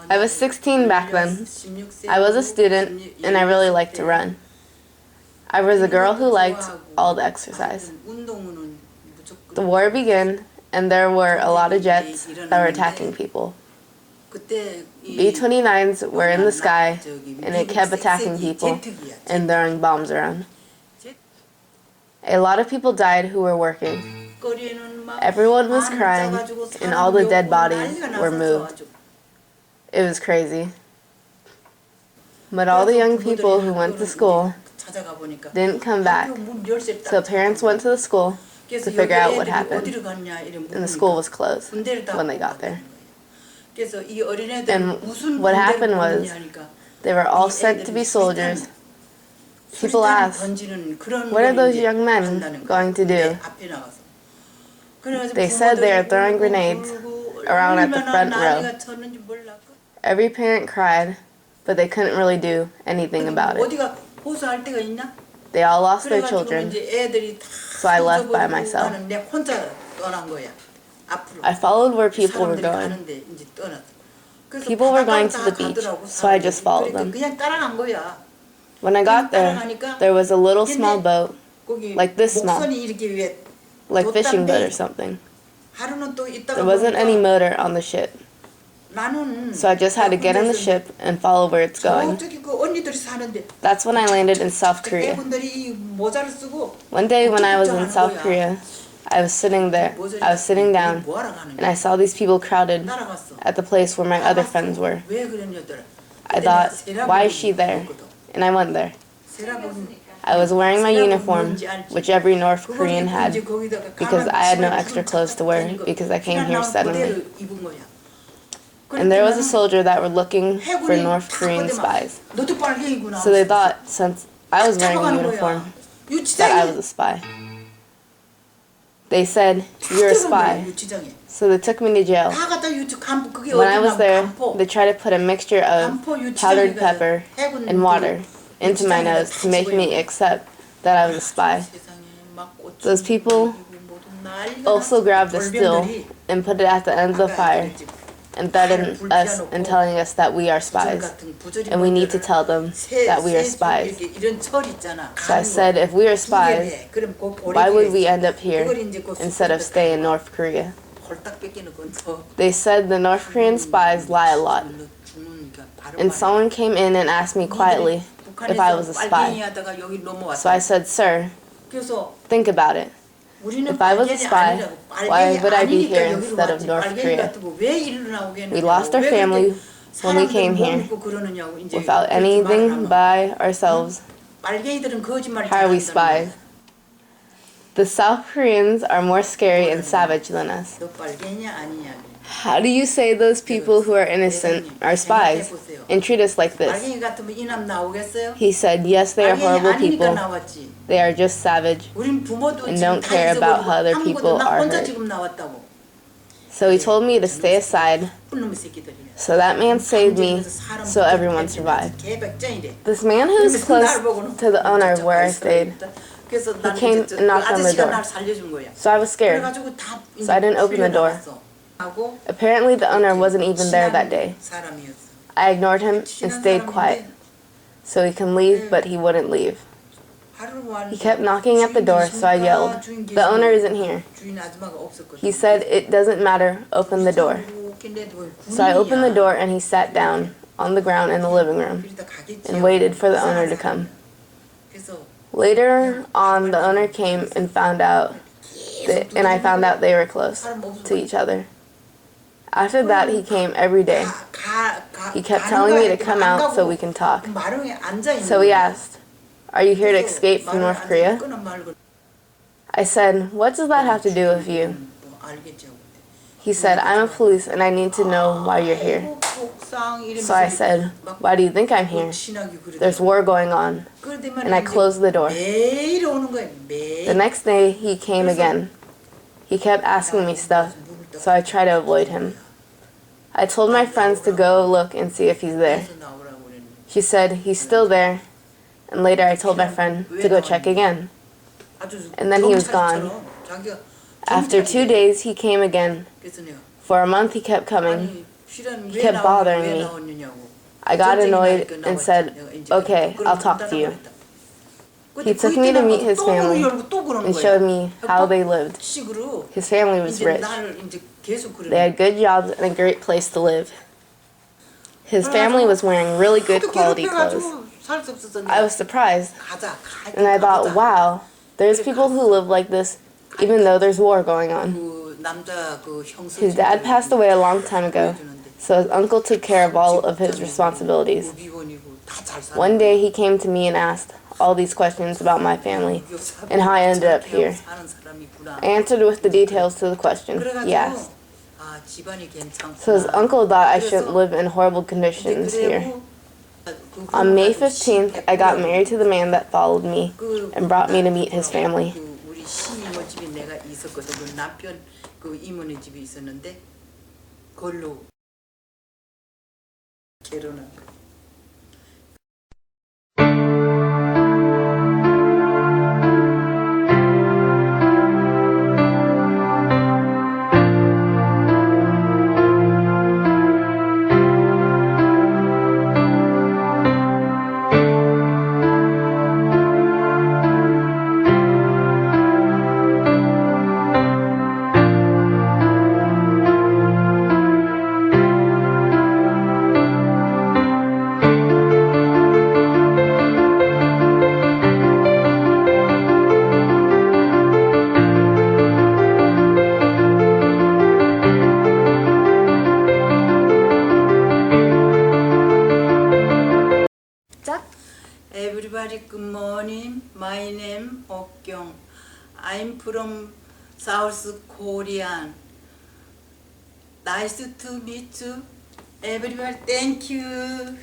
I was 16 back then. I was a student, and I really liked to run. I was a girl who liked all the exercise. The war began, and there were a lot of jets that were attacking people. B-29s were in the sky, and it kept attacking people and throwing bombs around. A lot of people died who were working. Everyone was crying, and all the dead bodies were moved. It was crazy. But all the young people who went to school didn't come back, so parents went to the school to figure out what happened, and the school was closed when they got there. And what happened was, they were all sent to be soldiers. People asked, what are those young men going to do? They said they are throwing grenades around at the front row. Every parent cried, but they couldn't really do anything about it. They all lost their children, so I left by myself. I followed where people were going. People were going to the beach, so I just followed them. When I got there was a little small boat, like this small, like fishing boat or something. There wasn't any motor on the ship, so I just had to get in the ship and follow where it's going. That's when I landed in South Korea. One day when I was in South Korea, I was sitting down, and I saw these people crowded at the place where my other friends were. I thought, why is she there? And I went there. I was wearing my uniform, which every North Korean had, because I had no extra clothes to wear, because I came here suddenly. And there was a soldier that were looking for North Korean spies. So they thought, since I was wearing a uniform, that I was a spy. They said, you're a spy. So they took me to jail. When I was there, they tried to put a mixture of powdered pepper and water into my nose to make me accept that I was a spy. Those people also grabbed a steel and put it at the end of the fire and threatened us and telling us that we are spies, and we need to tell them that we are spies. So I said, if we are spies, why would we end up here instead of stay in North Korea? They said the North Korean spies lie a lot. And someone came in and asked me quietly if I was a spy. So I said, sir, think about it. If I was a spy, why would I be here instead of North Korea? We lost our family when we came here without anything by ourselves. How are we spies? The South Koreans are more scary and savage than us. How do you say those people who are innocent are spies and treat us like this? He said, yes, they are horrible people. They are just savage and don't care about how other people are hurt. So he told me to stay aside. So that man saved me, so everyone survived. This man who was close to the owner of where I stayed, he came and knocked on the door. So I was scared, so I didn't open the door. Apparently the owner wasn't even there that day. I ignored him and stayed quiet, so he can leave, but he wouldn't leave. He kept knocking at the door, so I yelled, the owner isn't here. He said, it doesn't matter, open the door. So I opened the door and he sat down on the ground in the living room and waited for the owner to come. Later on, the owner came and I found out they were close to each other. After that, he came every day. He kept telling me to come out so we can talk. So he asked, are you here to escape from North Korea? I said, what does that have to do with you? He said, I'm a police and I need to know why you're here. So I said, why do you think I'm here? There's war going on. And I closed the door. The next day, he came again. He kept asking me stuff, so I tried to avoid him. I told my friends to go look and see if he's there. She said, he's still there. And later I told my friend to go check again. And then he was gone. After 2 days, he came again. For a month, he kept coming. He kept bothering me. I got annoyed and said, "Okay, I'll talk to you." He took me to meet his family and showed me how they lived. His family was rich. They had good jobs and a great place to live. His family was wearing really good quality clothes. I was surprised, and I thought, wow, there's people who live like this even though there's war going on. His dad passed away a long time ago, so his uncle took care of all of his responsibilities. One day he came to me and asked all these questions about my family and how I ended up here. I answered with the details to the question he asked. So his uncle thought I shouldn't live in horrible conditions here. On May 15th, I got married to the man that followed me and brought me to meet his family. Everybody, good morning. My name Okkyong. I'm from South Korea. Nice to meet you. Everybody, thank you.